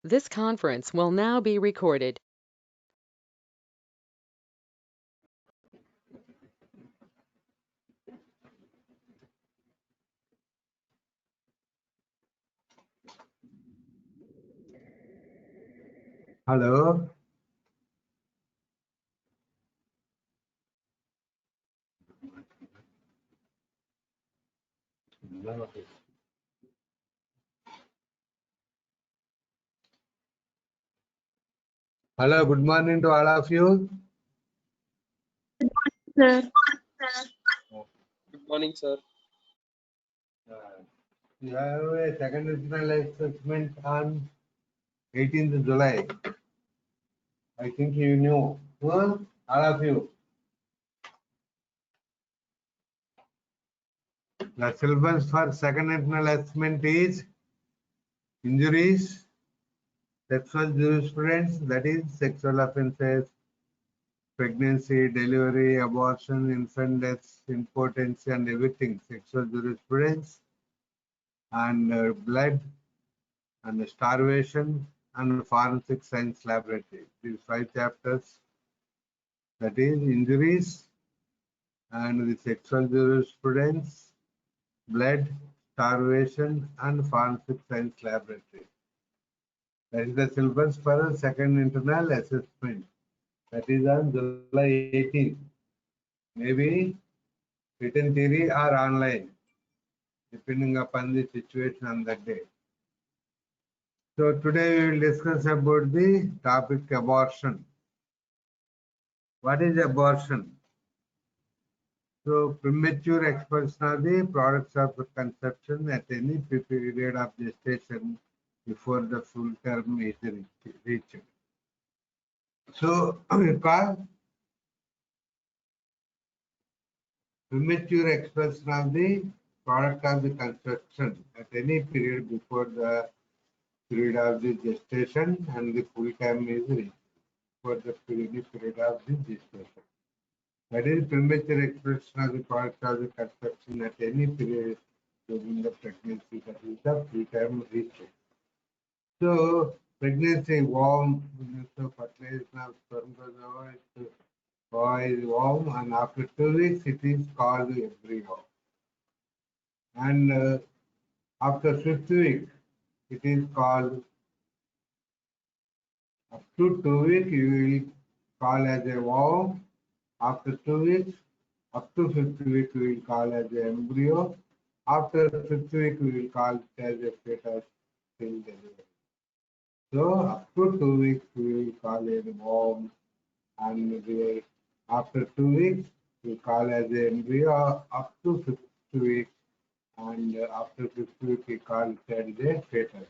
This conference will now be recorded. Hello. Hello, good morning to all of you. Sir, Good morning, sir. You have a second national assessment on 18th July. I think you knew. Huh? All of you. The syllabus for second national assessment is injuries, sexual jurisprudence, that is sexual offences, pregnancy, delivery, abortion, infant deaths, impotency, and everything. Sexual jurisprudence and blood and starvation and forensic science laboratory. These 5 chapters, that is injuries and the sexual jurisprudence, blood, starvation and forensic science laboratory. That is the syllabus for the second internal assessment. That is on July 18th. Maybe written theory or online, depending upon the situation on that day. So today we will discuss about the topic abortion. What is abortion? So premature expulsion are the products of conception at any period of gestation before the full term is reached. So we call premature expulsion of the product of the conception at any period before the period of the gestation and the full term is reached for the period of the gestation. That is premature expression of the product of the conception at any period during the pregnancy, that is the preterm reach. So pregnancy warm, so fertilization of spermatozoa is warm, and after 2 weeks it is called embryo. And after 5th week it is called, up to 2 weeks you will call as a worm. After 2 weeks, up to 5th week, we will call as an embryo. After 5th week, we will call it as a fetus till delivery. So, up to 2 weeks, we will call it worm, and after 2 weeks, we call as an embryo up to 5th week, and after 5th week, we call it as a fetus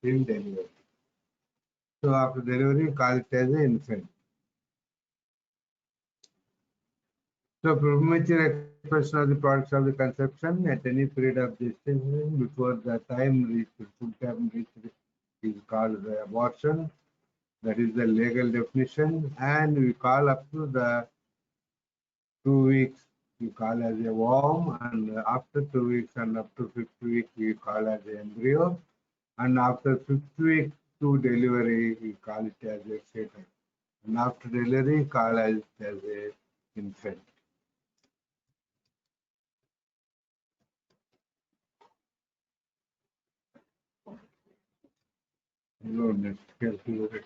till delivery. So, after delivery, we call it as an infant. So premature expression of the products of the conception at any period of gestation before the time reached, full term reached, is called the abortion. That is the legal definition. And we call up to the 2 weeks, we call as a worm, and after 2 weeks and up to 5th week, we call as an embryo. And after 5th week to delivery, we call it as a fetus. And after delivery, call it as a infant. No, next calculate.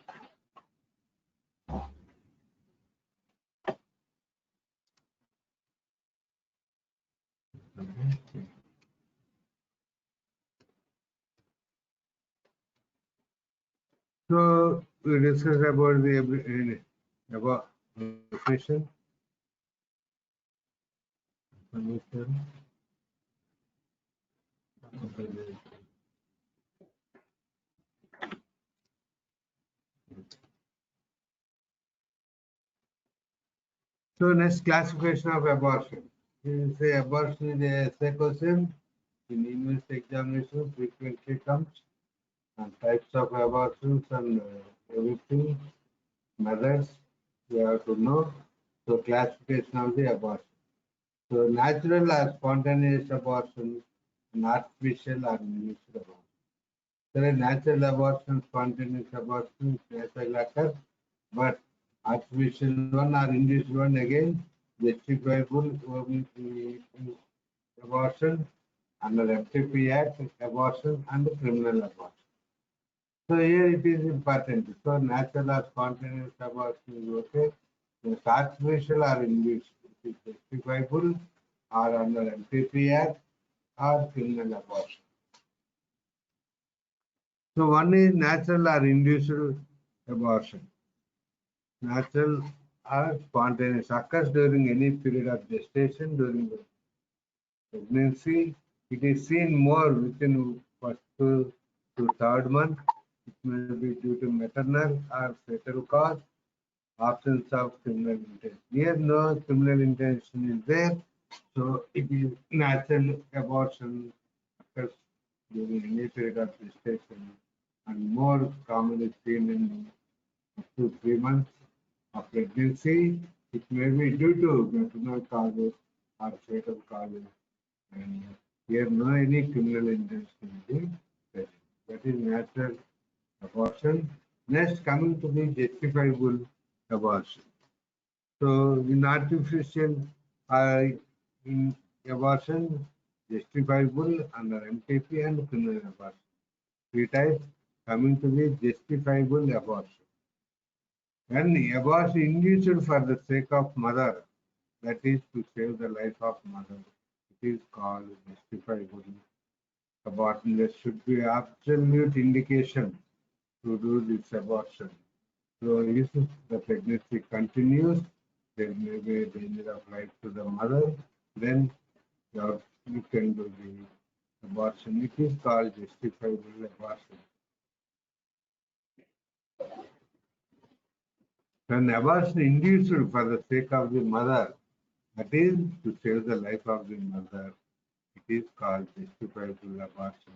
So we discussed about the about definition. So next, classification of abortion. We say abortion is a essay question in university examination frequently comes, and types of abortions and everything, methods you have to know. So classification of the abortion. So natural or spontaneous abortion, and artificial or induced abortion. There are natural abortions, spontaneous abortions, natural occur, but artificial one or induced one again justifiable abortion under FTP Act, abortion and criminal abortion. So here it is important. So natural or spontaneous abortion is okay. The artificial or induced, it is justifiable or under MPP Act or criminal abortion. So one is natural or induced abortion. Natural or spontaneous occurs during any period of gestation during the pregnancy. It is seen more within first to third month. It may be due to maternal or fetal cause, absence of criminal intention. Here no criminal intention is there, so it is natural abortion occurs during any period of gestation and more commonly seen in up to 3 months of pregnancy. It may be due to maternal causes or fetal causes, and here no any criminal intention is present. That is natural abortion. Next, coming to the justifiable abortion. So, in artificial in abortion, justifiable under MTP and criminal abortion. Three types. Coming to the justifiable abortion. When abortion induced for the sake of mother, that is to save the life of mother, it is called justifiable abortion. There should be absolute indication to do this abortion. So if the pregnancy continues, there may be a danger of life to the mother, then you can do the abortion. It is called justifiable abortion. When abortion induced for the sake of the mother, that is to save the life of the mother, it is called justifiable abortion.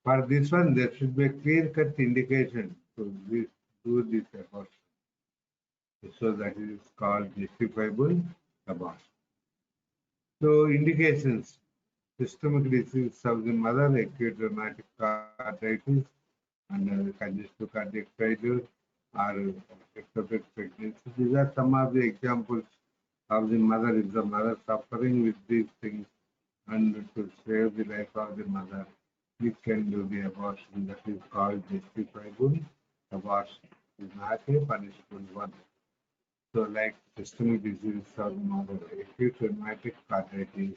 For this one, there should be a clear-cut indication to do this abortion. So that is called justifiable abortion. So indications: systemic disease of the mother, acute rheumatic arthritis, and congestive cardiac failure, or ectopic pregnancy. These are some of the examples of the mother. If the mother suffering with these things, and to save the life of the mother, you can do the abortion. That is called justifiable abortion. It is not a punishable one. So, like systemic disease of the mother, acute rheumatic arthritis,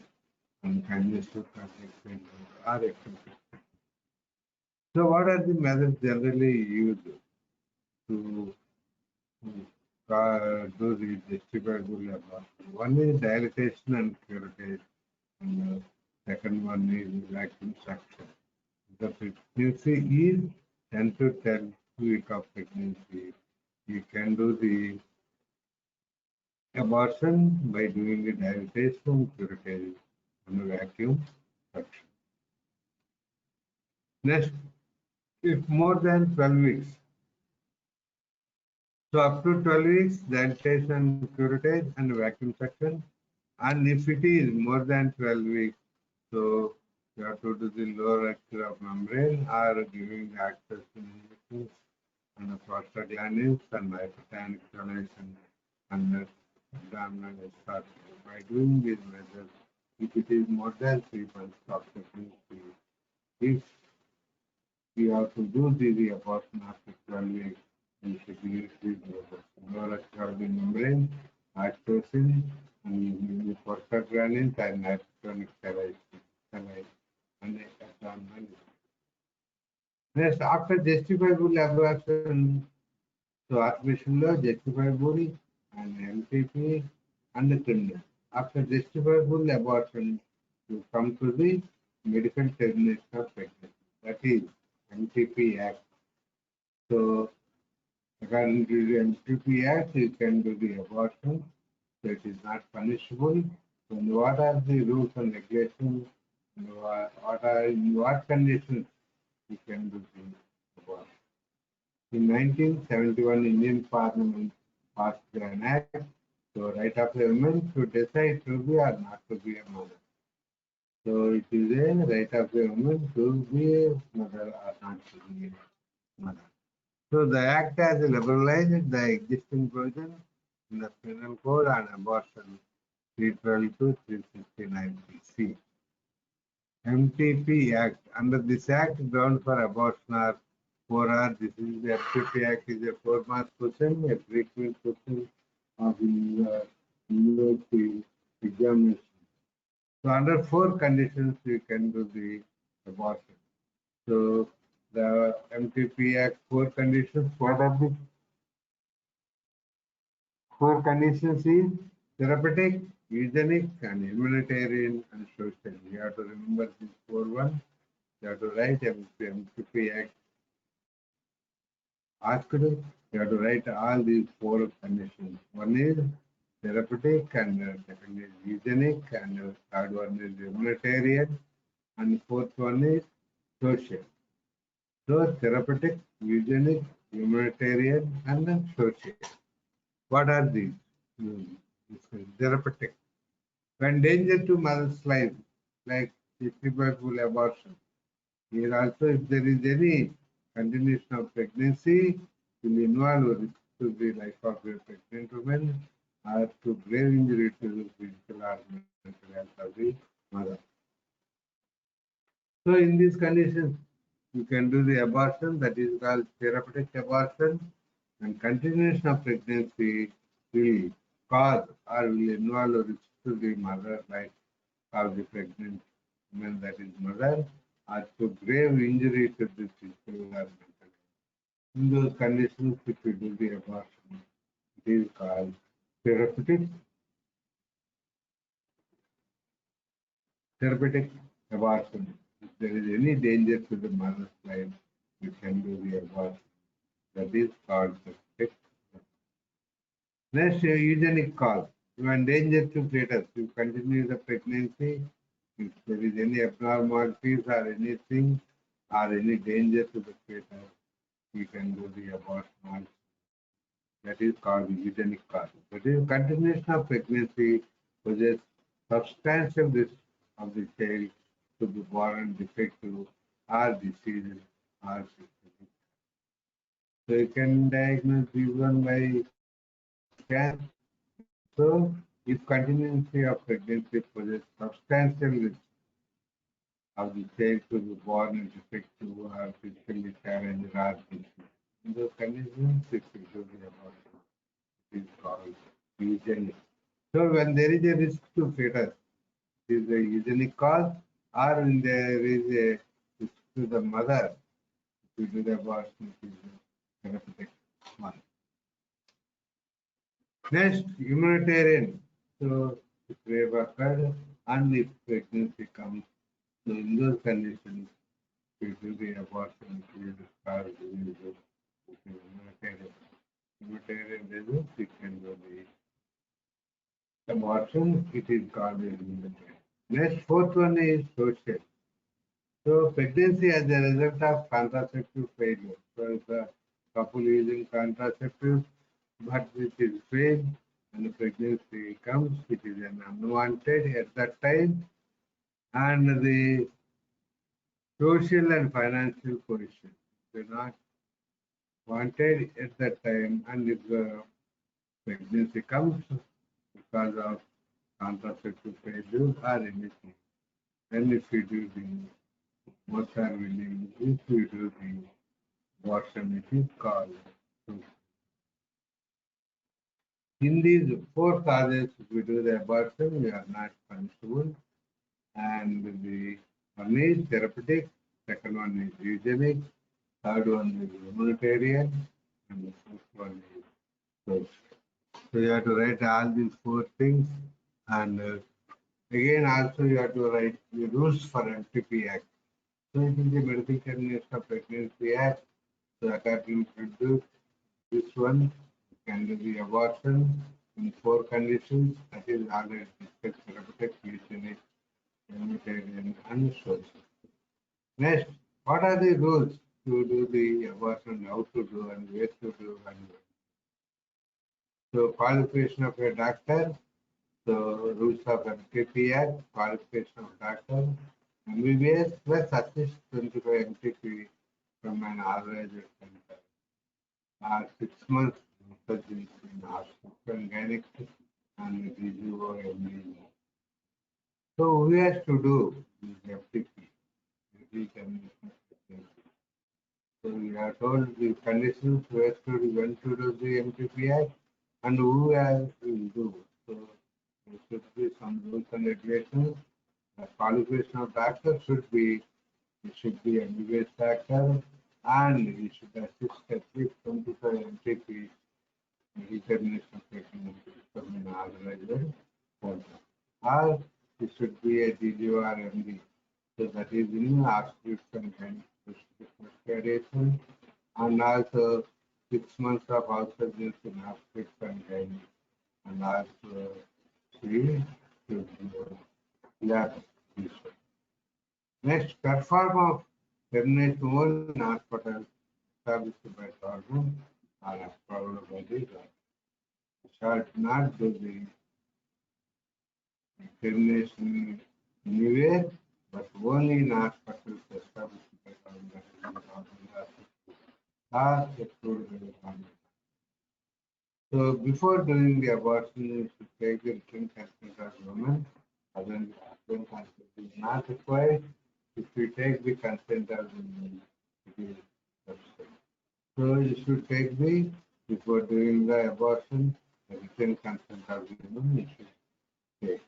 and congestive cardiac failure are ectopic. So, what are the methods generally used to do the justifiable abortion? One is dilatation and curettage, and second one is vacuum suction. The pregnancy is 10 to 12 week of pregnancy. You can do the abortion by doing the dilatation, curettage, and vacuum suction. Next, if more than 12 weeks, so up to 12 weeks, dilatation, curettage, and vacuum suction. And if it is more than 12 weeks, so you have to do the lower rupture of membrane or giving the access to injections and the prostaglandins and hypertonic stimulation and abdominal extraction. By doing these measures, if it is more than 3 months of pregnancy, if you have to do the abortion after 12 weeks, you should use these measures. Lower rupture of the membrane, oxytocin, and the prostaglandins and hypertonic stimulation and abdominal. Next, after justifiable abortion, so artificial law, justifiable, and MPP, and the criminal. After justifiable abortion, you come to the medical termination of pregnancy. That is MPP Act. So, according to the MPP Act, you can do the abortion. So it is not punishable. So what are the rules and regulations? In what conditions you can do the abortion? In 1971, Indian Parliament passed an act, so right of a woman to decide to be or not to be a mother. So it is a right of a woman to be a mother or not to be a mother. So the Act has liberalized the existing provision in the Penal Code on abortion 312 to 369 C. MTP Act. Under this Act, ground for abortion are 4R. This is the MTP Act is a 4-mark question, a frequent question of the university examination. So under 4 conditions, you can do the abortion. So the MTP Act 4 conditions. What are the 4 conditions? Is therapeutic, eugenic, and humanitarian and social. You have to remember these 4 ones. You have to write MTP Act asked. You have to write all these 4 conditions. One is therapeutic, and second is eugenic, and third one is humanitarian, and fourth one is social. So therapeutic, eugenic, humanitarian, and then social. What are these? Therapeutic. When danger to mother's life, like irreversible abortion. Here also, if there is any continuation of pregnancy, will involve risk to the life of a pregnant woman or to grave injury to the physical or mental health of the mother. So in these conditions, you can do the abortion, that is called therapeutic abortion, and continuation of pregnancy will cause or will involve a risk to the mother life of the pregnant woman, that is mother, or to grave injury to the physical or mental health. In those conditions, if you do the abortion, it is called therapeutic abortion. If there is any danger to the mother's life, you can do the abortion. That is called therapeutic. Next, eugenic cause. You endanger to fetus. You continue the pregnancy. If there is any abnormalities or anything or any danger to the fetus, you can do the abortion. That is called eugenic cause. That is continuation of pregnancy possesses substantial risk of the child to be born defective or diseased or systemic. So you can diagnose this one by scan. So if continuity of pregnancy possesses substantial risk of the child to be born defective or physically challenged or diseased. In those conditions, it will do the abortion. It is called eugenic. So when there is a risk to fetus, it is a eugenic cause, or when there is a risk to the mother, to do the abortion, it is a therapeutic one. Next, humanitarian. So if rape occurred and if pregnancy comes, so in those conditions, we do the abortion, it is called humanitarian. Humanitarian reasons, we can do the abortion, it is called humanitarian. Next, fourth one is social. So pregnancy as a result of contraceptive failure. So if a couple using contraceptives, but it is failed and the pregnancy comes, it is an unwanted at that time, and the social and financial position they're not wanted at that time, and if the pregnancy comes because of contraceptive failure or anything, then if you do the most are willing, if you do the abortion, it is called. In these 4 causes, if we do the abortion, we are not punishable. And the one is therapeutic, second one is eugenic, third one is humanitarian, and the fourth one is social. So you have to write all these 4 things, and again also you have to write the rules for MTP Act. So it is the Medical Termination of Pregnancy Act. So according to this one, you can do the abortion in 4 conditions, that is already discussed: therapeutic, eugenic, humanitarian, and social. Next, what are the rules to do the abortion, how to do, and where to do, and so qualification of a doctor, So rules of MTP Act, qualification of doctor, MBBS plus at least 25 MTP from an average center. 6 months surgery in hospital and gynec and DGO MD. So we have to do this FTP. So we are told the conditions where to when to do the MTP Act and who has to do. So there should be some rules and regulations. The qualification of doctor should be MBBS doctor and he should assist at least 25 MTP examination from an organized center. Or it should be a DGO or MD. So that is in obstetrics and gynecology and also 6 months of observation in obstetrics and gynecology and also 3 to lab research. Next, perform of termination only in hospital established by government or approved by the government. Shall not do the termination anywhere, but only in hospitals established by government or approved by the government. So before doing the abortion, you should take the written consent of women. Otherwise, written consent is not required. If you take the consent of women, it is sufficient. So you should take the, before doing the abortion, the written consent of women, you should take.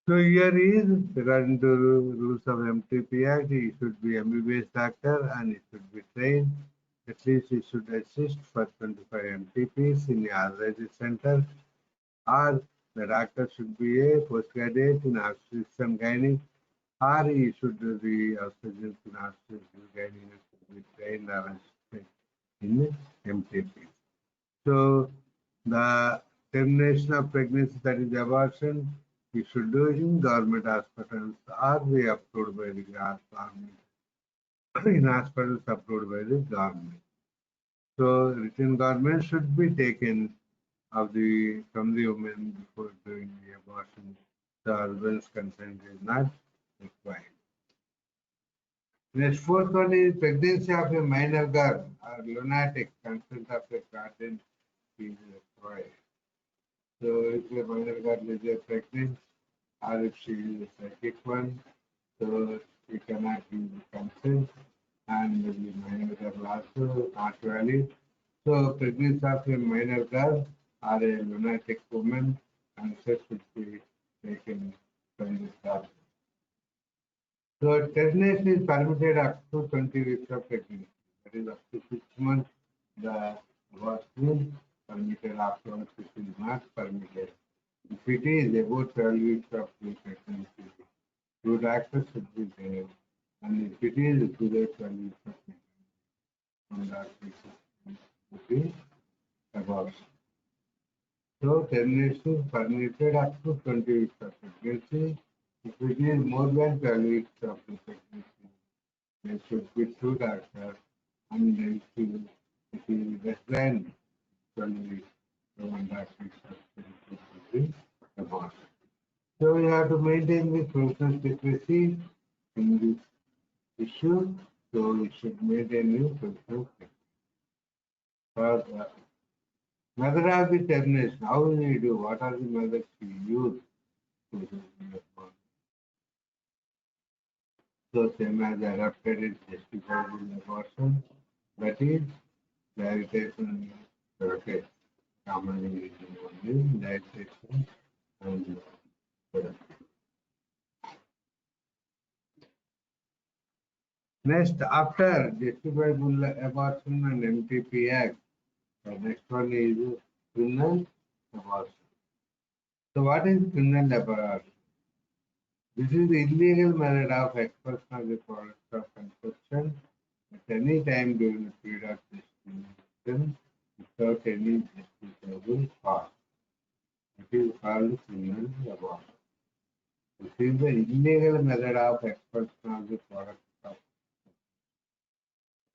So here is regarding to rules of MTP Act, he should be MBBS doctor and he should be trained. At least he should assist for 25 MTPs in the authorized center, or the doctor should be a postgraduate in obstetrics and gynecology, or he should be obstetrician in obstetrics and gynecology, should be trained or assisted in MTP. So the termination of pregnancy, that is abortion, we should do in government hospitals or be approved by the government. In hospitals approved by the government. So written government should be taken of the from the women before doing the abortion. The husband's consent is not required. Next, fourth one is pregnancy of a minor girl or lunatic, consent of a guardian is required. So if a minor girl is pregnant or if she is a psychic one, so we cannot give the consent and the minor girl also not valid. So pregnancy of a minor girl or a lunatic woman, consent should be taken from the start. So termination is permitted up to 20 weeks of pregnancy. That is up to 6 months. The abortion permitted afterwards, it is not permitted. If it is about 12 weeks of pregnancy, two doctors should be there. And if it is below 12 weeks of pregnancy, one doctor should be abortion. So termination is permitted up to 20 weeks of pregnancy. If it is more than 12 weeks of pregnancy, there should be two doctors, and if it is less than 12 weeks, so one doctor should be abortion. So we have to maintain the professional secrecy in this issue. So we should maintain the professional secrecy. For method of the termination, how will we do? What are the methods we use to do the abortion? So same as adopted is justifiable abortion, that is dilatation surrogate, commonly used only dilatation and surrogate. Next, after justifiable abortion and MTP Act, the next one is criminal abortion. So what is criminal abortion? This is the illegal method of expulsion of the product of conception at any time during the period of gestation without any justifiable cause. It is called criminal abortion. This is the illegal method of expulsion of the product of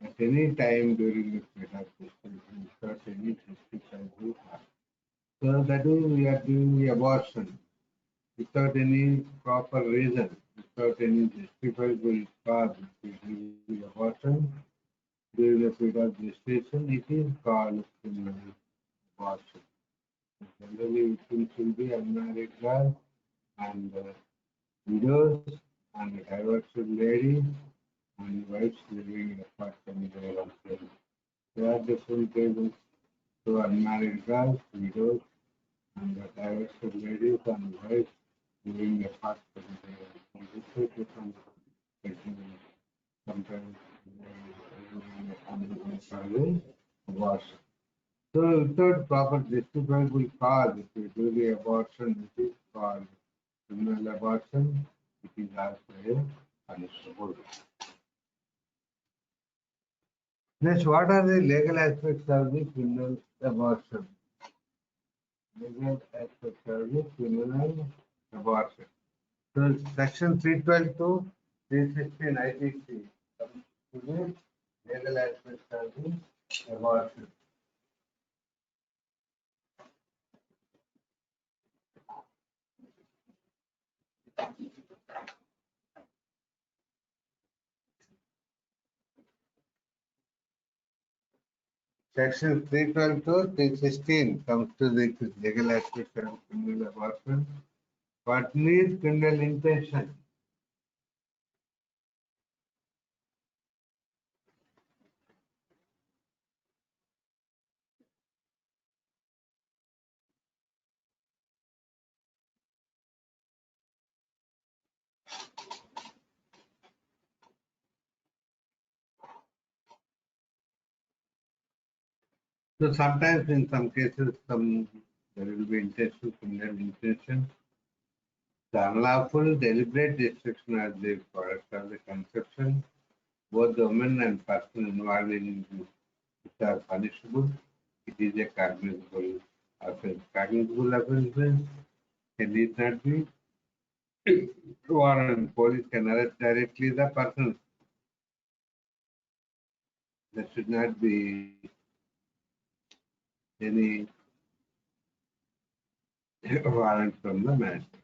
at any time during the period of gestation without any justifiable cause. So that is we are doing abortion without any proper reason, without any justifiable cause. We do the abortion during the period of gestation. It is called criminal abortion. Generally, victims will be unmarried girls and widows and divorced ladies and wives living apart from their husbands. There are different tables to unmarried girls, widows, and divorced ladies and wives living apart from their husbands. This is different. Sometimes abortion. So without proper justifiable cause, if you do the abortion, it is called criminal abortion. It is also a punishable. Next, what are the legal aspects of the criminal abortion? Legal aspects of the criminal abortion. So section 312 to 316 IPC comes to the legal aspects of the abortion. Section 312 to 316 comes to the legal aspects of criminal abortion. What needs criminal intention? So sometimes in some cases there will be intentional criminal intention. The unlawful deliberate destruction of the product of the conception, both the woman and person involved in it are punishable. It is a cognizable offense. Cognizable offense means it need not be warrant. Police can arrest directly the person. There should not be any warrant from the magistrate.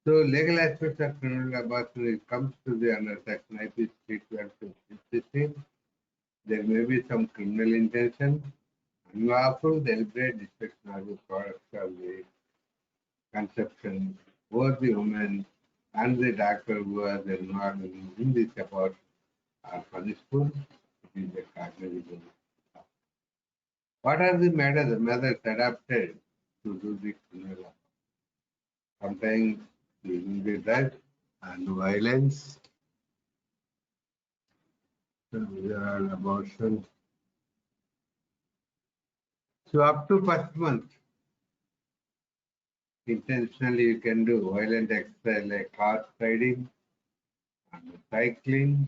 So legal aspects of criminal abortion, it comes to the under section IP 312 there may be some criminal intention, unlawful deliberate destruction of the products of the conception. Both the woman and the doctor who are involved in this abortion are punishable. It is a cognizable. What are the methods adapted to do the criminal abortion? Sometimes using the drugs and violence. There are abortion. So up to first month, intentionally you can do violent exercise like horse riding and cycling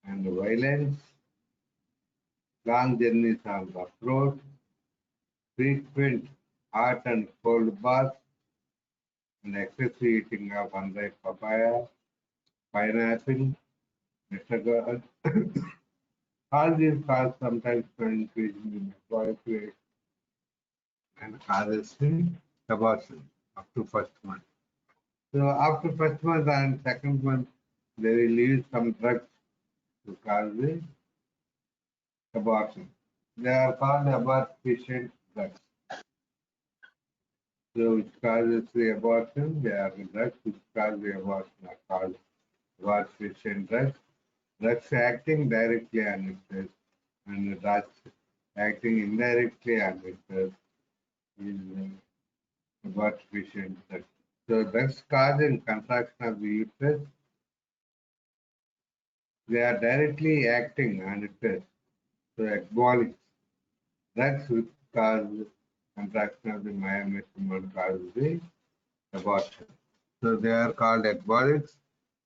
and violence, long journeys on the road, frequent hot and cold baths, and excessive eating of unripe papaya, pineapple, metagon. All these cause sometimes an increase in metabolic rate and causes the abortion up to first month. So after first month and second month, they will use some drugs to cause the abortion. They are called abortifacient drugs. So which causes the abortion, they are the drugs which cause the abortion are called abortifacient drugs. Drugs acting directly on itself and drugs acting indirectly on itself is abortifacient drugs. So drugs causing contraction of the uterus, they are directly acting on itself. So ecbolics, drugs which cause contraction of the myometrium cause the abortion. So they are called ecbolics.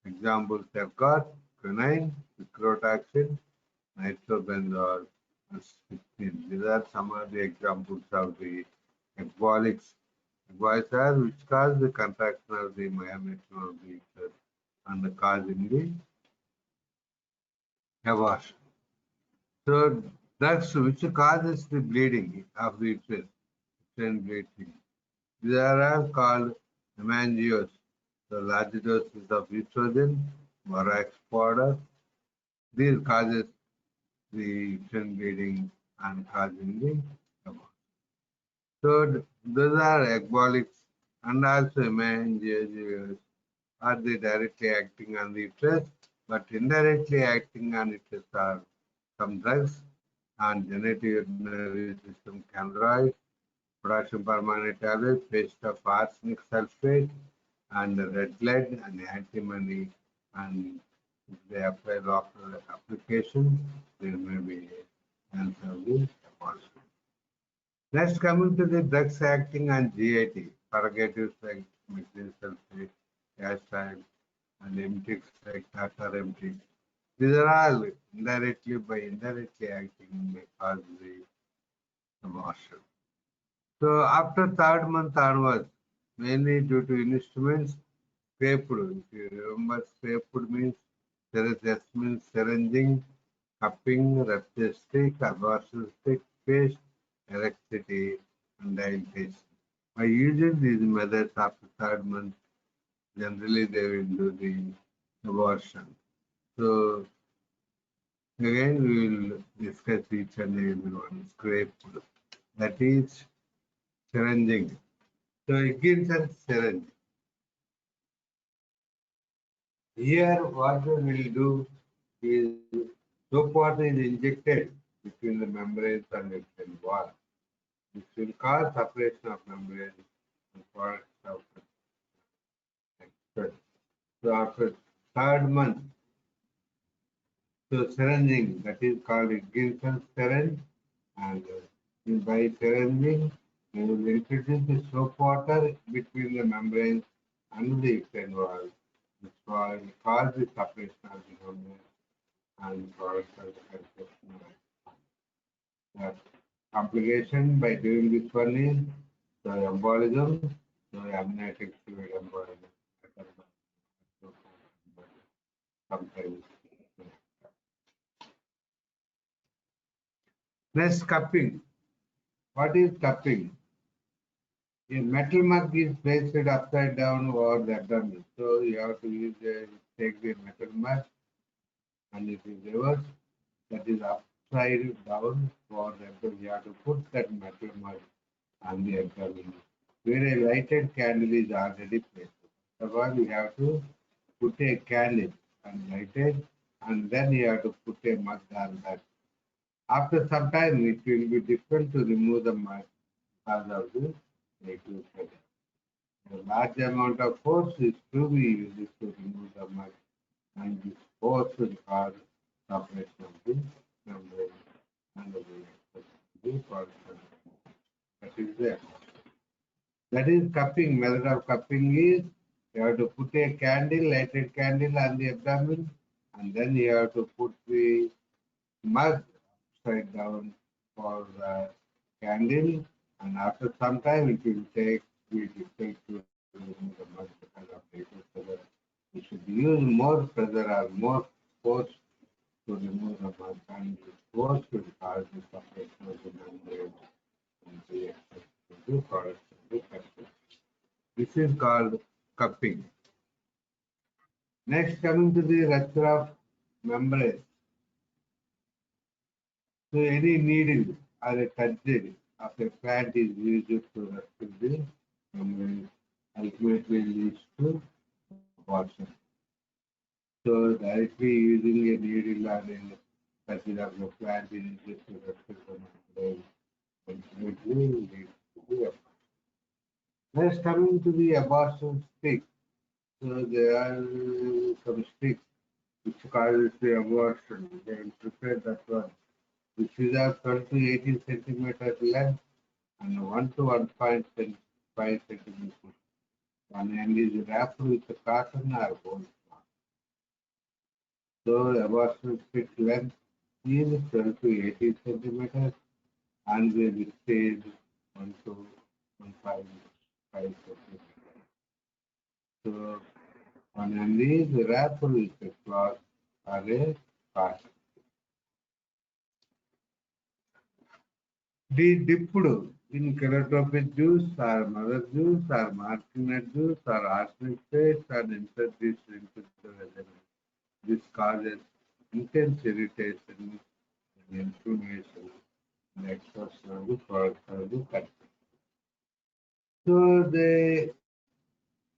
Examples have got quinine, picrotoxin, nitrobenzol, and strychnine. These are some of the examples of the ecbolics. Ecbolics are which cause the contraction of the myometrium of the uterus and causing the abortion. So drugs which causes the bleeding of the uterus, efficient bleeding. These are all called hemangios. The large doses of estrogen, borax powder, these causes the efficient bleeding and causing the abortion. So those are ecbolics and also hemangios are they directly acting on the uterus, but indirectly acting on uterus are some drugs and genital urinary system cannabinoids, potassium permanganate tablets, paste of arsenic sulfate, and red lead and antimony. And if they apply local application, there may be answer of the abortion. Next, coming to the drugs acting on GIT, purgatives like methyl sulfate, gastrile, and emetics like tartar-emetics. These are all indirectly acting may cause the abortion. So after third month onwards, mainly due to instruments, scraped. If you remember, scraped means S means syringing, cupping, rupture stick, abortion stick, paste, erectity, and dilatation. By using these methods after third month, generally they will do the abortion. So again, we will discuss each and every one. Scrape, that is syringing. So it gives us syringe. Here, what we will do is soap water is injected between the membranes and the cell wall. This will cause separation of membranes and products of expel. So after third month, so syringing, that is called Gibson syringe, and by syringing, we will introduce the soap water between the membranes and the cell wall, which will cause the separation of the membranes and products of the expel. Complication by doing this one is the embolism, the amniotic fluid embolism. Sometimes. Next, cupping. What is cupping? A metal mug is placed upside down over the abdomen. So you have to take the metal mug and it is reversed. That is upside down for the abdomen. You have to put that metal mug on the abdomen, where a lighted candle is already placed. First of all, you have to put a candle and light it, and then you have to put a mug on that. After some time, it will be difficult to remove the mug because of the negative pressure. A large amount of force is to be used to remove the mug, and this force will cause separation of the membrane and the production. That is there. That is cupping. Method of cupping is you have to put a candle, lighted candle on the abdomen, and then you have to put the mug upside down for the candle, and after some time it will take the difficult to remove the mug because of negative pressure. You should use more pressure or more force to remove the mug, and this force will cause the separation of the membrane and the product of the cupping. This is called cupping. Next, coming to the rupture of membrane. So any needle or a turgid of a plant is used to rupture the membrane, ultimately leads to abortion. So directly using a needle or a turgid of a plant is used to rupture the membrane, ultimately leads to abortion. Next, coming to the abortion stick. So there are some sticks which causes the abortion. They will prepare that one, which is of 12 to 18 centimeters length and 1 to 1.5 centimeters. One end is wrapped with cotton or bone cloth. So abortion stick length is 12 to 18 centimeters and the width is 1 to 1.5 centimeters. So one end is wrapped with a cloth or a cotton. The dipped in calotropin juice or mother juice or martinate juice or arsenic paste and insert this into the vagina. This causes intense irritation and inflammation and exhaustion of the product of the country. So the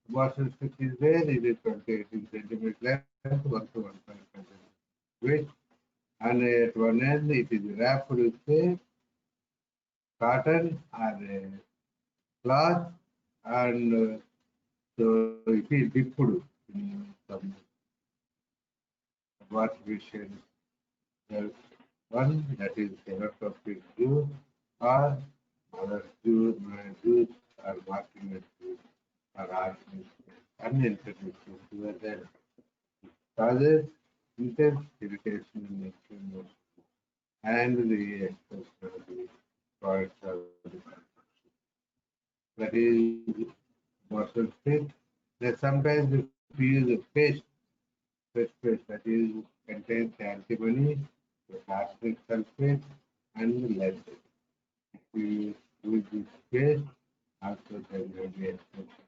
abortion stick is there, it is 18 centimeters length, 1 to 1.5 weight, and at one end it is wrapped with a cotton or a cloth, and so it is dipped in some artificial one, that is calotropin juice or other juice or martinate juice or arsenic and introduced into the causes intense irritation and inflammation and the expression of the products of the consumption. That is morsel stick. Then sometimes if you use a paste that is contains antimony, arsenic sulfate, and lead. If you use this paste, also there will be expression.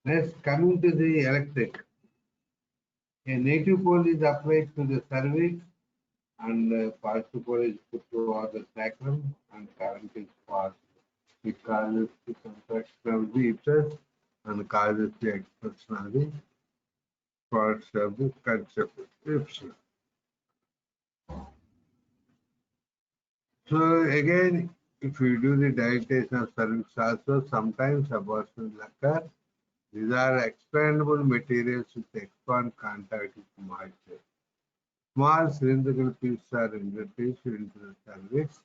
Next, coming to the electric. A negative pole is applied to the cervix and positive pole is put over the sacrum and current is passed. It causes the contraction of the uterus and causes the expression of the parts of the conception. So again, if you do the dilatation of cervix also, sometimes abortions occur. These are expandable materials which expand contact with moisture. Small cylindrical pieces are introduced into the cervix.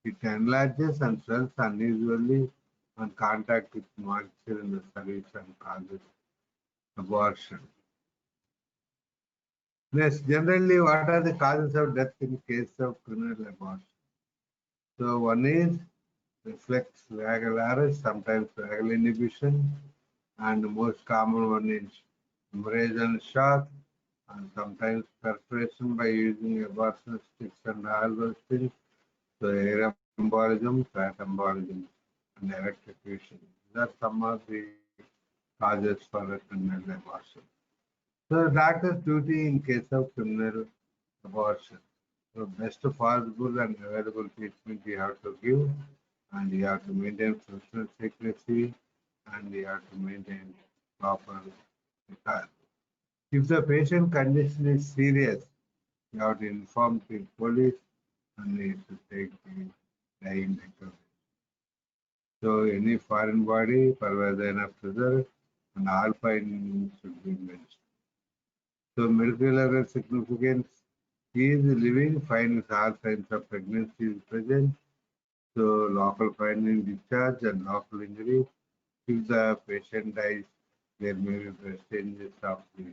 It enlarges and swells unusually on contact with moisture in the cervix and causes abortion. Next, generally, what are the causes of death in case of criminal abortion? So one is reflex vagal arrest, sometimes vagal inhibition, and the most common one is hemorrhage and shock, and sometimes perforation by using abortion sticks and all those things. So air embolism, fat embolism, and electrocution. These are some of the causes for a criminal abortion. So doctor's duty in case of criminal abortion. So best possible and available treatment you have to give, and you have to maintain professional secrecy, and you have to maintain proper care. If the patient condition is serious, you have to inform the police and you should take the dying declaration. So any foreign body, pervadena preserved, and all findings should be mentioned. So medical significance is living, finds all signs of pregnancy is present. So local finding discharge and local injury. If the patient dies, there may be breast changes of the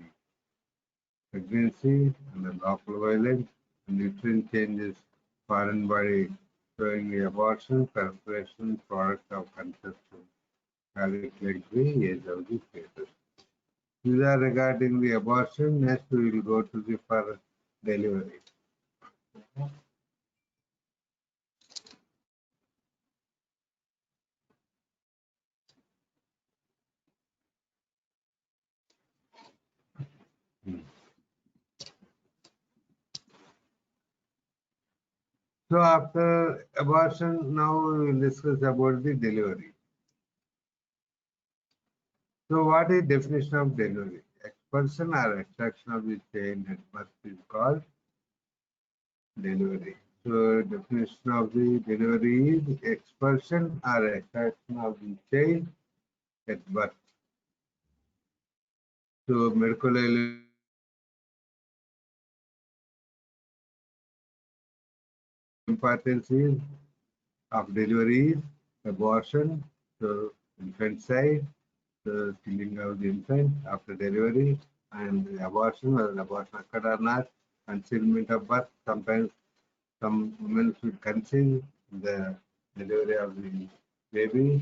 pregnancy and the local violence and nutrient changes, foreign body showing the abortion, perforation, product of conception, calculate the age of the fetus. These are regarding the abortion. Next, we will go to the for delivery. So after abortion, now we will discuss about the delivery. So what is definition of delivery? Expulsion or extraction of the child at birth is called delivery. So definition of the delivery is expulsion or extraction of the child at birth. So medical importance is of delivery is abortion, so infanticide, the killing of the infant after delivery, and abortion, whether abortion occurred or not, concealment of birth. Sometimes some women should conceal the delivery of the baby,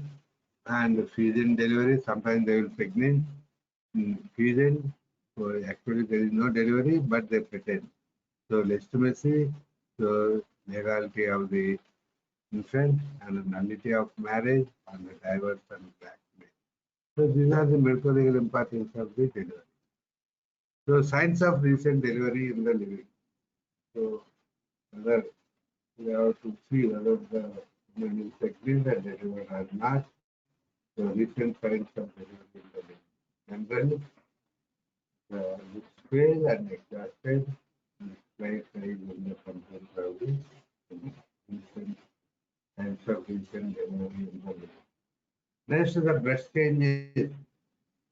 and fusion delivery. Sometimes they will pregnant fusion. So actually there is no delivery, but they pretend. So legitimacy. So legality of the infant and the nullity of marriage and the divorce and blackmail. So these are the medical legal importance of the delivery. So signs of recent delivery in the living. So whether we have to see whether the woman is pregnant and delivered or not. So recent signs of delivery in the living. And then the looks pale and exhausted and slight rise in the content of the recent signs of recent delivery in the living. Next is the breast changes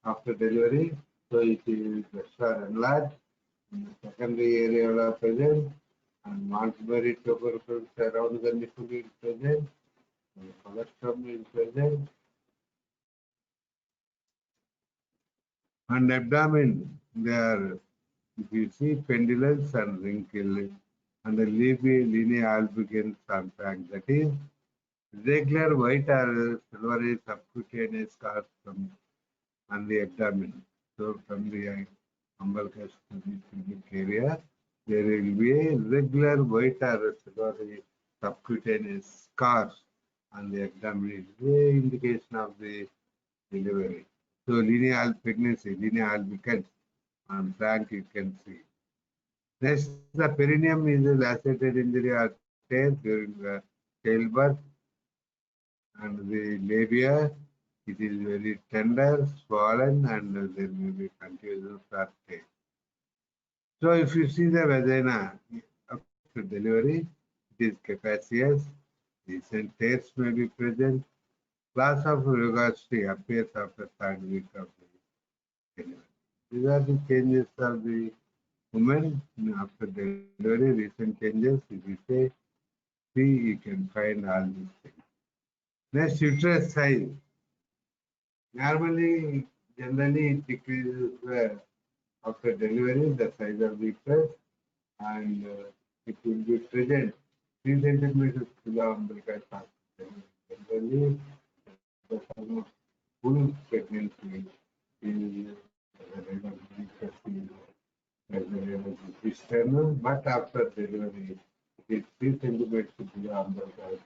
after delivery. So it is breasts are enlarged, secondary area are present, and Montgomery tubercle around the nipple is present, and colostrum is present, and abdomen there if you see pendulous and wrinkle, and the linea albicans and frank, that is regular white or silvery subcutaneous scars from on the abdomen. So from the umbilicus to the pubic area, there will be a regular white or silvery subcutaneous scars on the abdomen. It is an indication of the delivery. So lineal pregnancy, lineal albicans on frank you can see. Next, the perineum is a lacerated injury or tear during the childbirth, and the labia, it is very tender, swollen, and there may be confusion or tear. So if you see the vagina after delivery, it is capacious, recent tears may be present, loss of rugosity appears after third week of the delivery. These are the changes of the woman after delivery, recent changes. If you say see, you can find all these things. Next, uterus size. Normally, generally it decreases after delivery, the size of the uterus, and it will be present 3 centimeters below umbilical cord. Generally, the time of full pregnancy is external, but after delivery, it is 3 centimeters below umbilical cord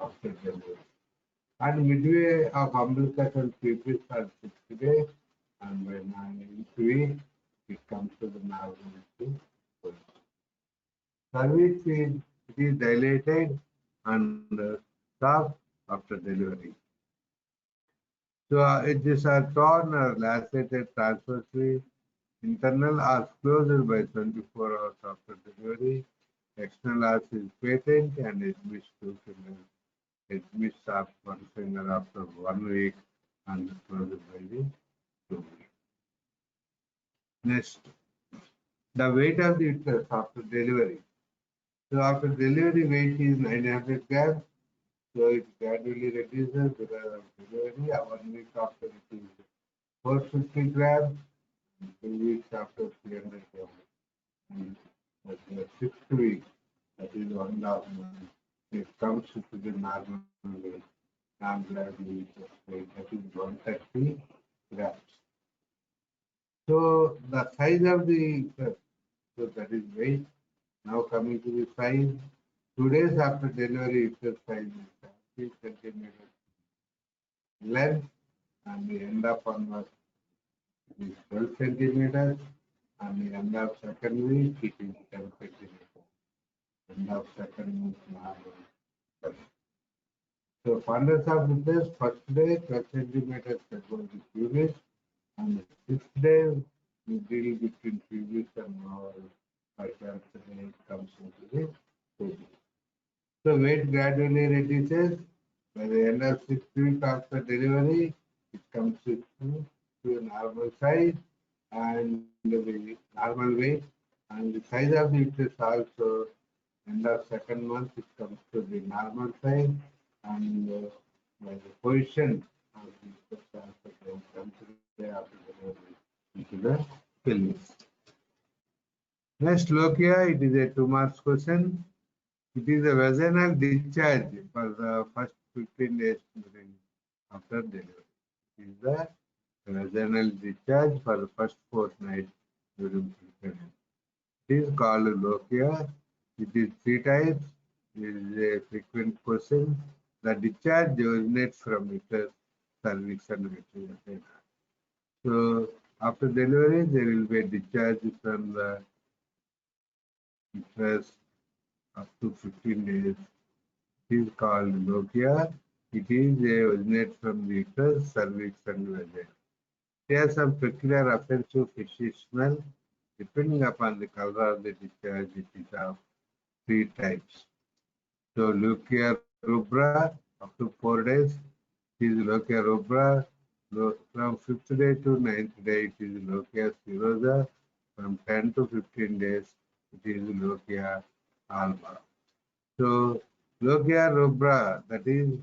after delivery. And midway of umbilicus and pubis are 60 days, and by 9th week, it comes to the normal cervix is dilated and soft after delivery. So these are torn or lacerated transversely, internal or closed by 24 hours after delivery. External arch is patent and is missed 2 fingers. It missed off 1 finger after 1 week and closed by the 2 weeks. Next, the weight of the uterus after delivery. So after delivery, weight is 900 grams. So it gradually reduces because of delivery. 1 week after it is 450 grams. 2 weeks after 300 grams. And at the 6th week, that is 1.5 months, it comes to the normal weight. Non-gravity weight, that is 130 grams. So the size of the uterus, so that is weight. Now coming to the size, 2 days after delivery, uterus size is 30 centimeters length, and the end of onward is 12 centimeters, and the end of second week it is 10 centimeters. End of second week normal. So fondness of uterus, first day 12 centimeters above the pubis, and the 6th day we deal between pubis and our it comes into the pubis. So weight gradually reduces. By the end of 6th week after delivery, it comes to a normal size and the normal weight, and the size of the uterus also. End of second month, it comes to the normal size, and by the position of the uterus also comes to the after delivery into the pelvis. Next, lochia, it is a 2 marks question. It is a vaginal discharge for the first 15 days after delivery. It is the vaginal discharge for the first fortnight during pregnancy. It is called lochia. It is 3 types. is a frequent question. The discharge originates from uterus, cervix, and vagina. So after delivery, there will be a discharge from the uterus up to 15 days. It is called lochia. It is originates from the uterus, cervix, and vagina. There are some peculiar offensive fishy smell. Depending upon the color of the discharge, it is of three types. So lochia rubra up to 4 days is lochia rubra. From 5th day to 9th day, it is lochia spirosa. From 10 to 15 days, it is lochia alba. So lochia rubra, that is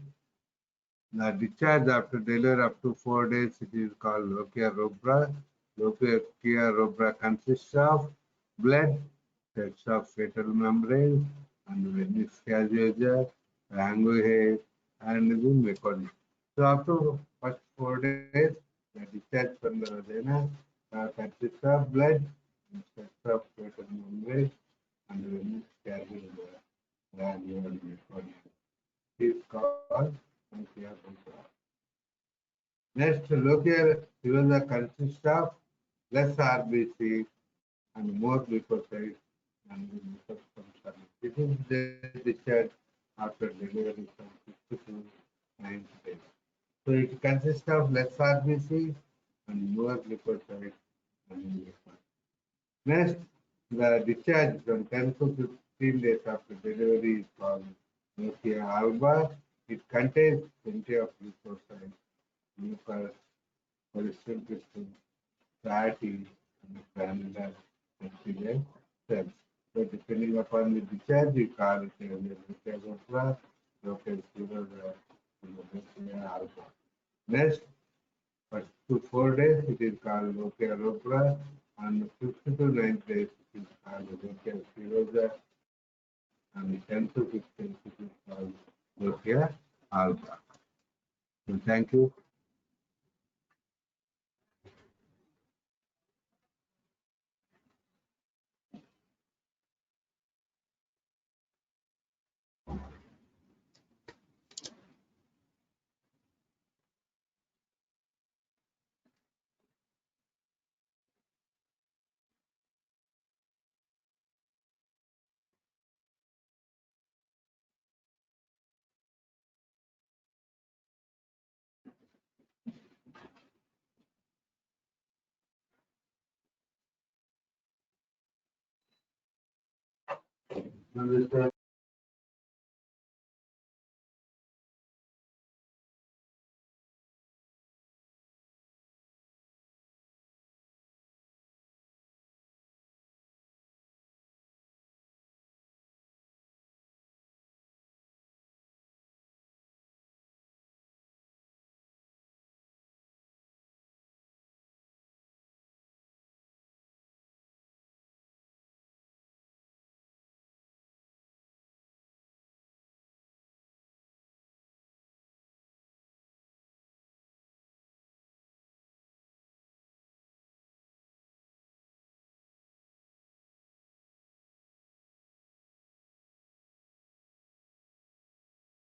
the discharge after delivery up to 4 days, it is called lochia rubra. Lochia rubra consists of blood, sets of fetal membrane, and venous gaseosa, language, and the meconium. So after first 4 days, the discharge from the vagina consists of blood, sets of fetal membrane, and venous gaseosa, language, and meconium. It is called lochia rubra. Next, lochia rubra consists of less RBC and more leukocytes and the this is the discharge after delivery from 6th to 9th day. So it consists of less RBC and more leukocytes and next, the discharge from 10 to 15 days after delivery is called lochia alba. It contains plenty of leukocytes, mucus, cholesterol crystals, fatty, and granular epithelial cells. So depending upon the discharge, you call it a lochia local alpha. Next, first to 4 days, it is called lochia rubra, and 5th to 9th days, it is called lochia spirosa, and 10th to 15th, it is called lochia alba. So thank you. Understand?